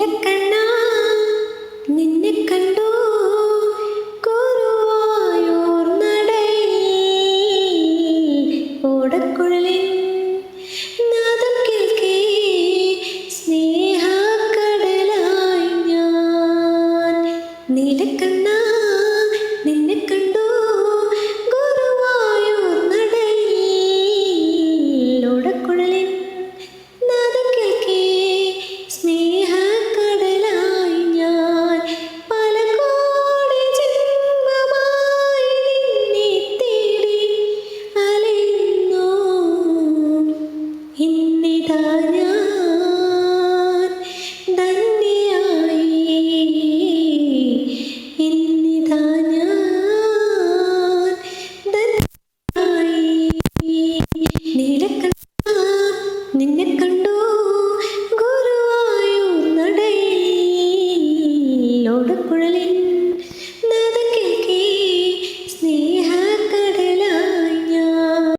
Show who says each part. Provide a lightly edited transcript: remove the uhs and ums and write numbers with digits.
Speaker 1: നീലക്കണ്ണാ നിന്നെ കണ്ടു ഗുരുവായൂർ നടയിൽ ഓടക്കുഴലിൻ നാദം കേൾക്കേ സ്നേഹക്കടലായി ഞാൻ. നീലക്കണ്ണാ നിന്നെ കണ്ടു ഗുരുവായൂർ നടയിൽ ഓടക്കുഴലിൻ നാദം കേൾക്കേ സ്നേഹക്കടലായി ഞാൻ. പല കോടി ജന്മമായി നിന്നെ തേടി അലയുന്നു. ഇന്നിതാ ഞാൻ ധന്യയായി. ഇന്നിതാ ഞാൻ ധന്യയായി. നീലക്കണ്ണാ നിന്നെ കണ്ടു ഗുരുവായൂർ നടയിൽ ഓടക്കുഴലിൻ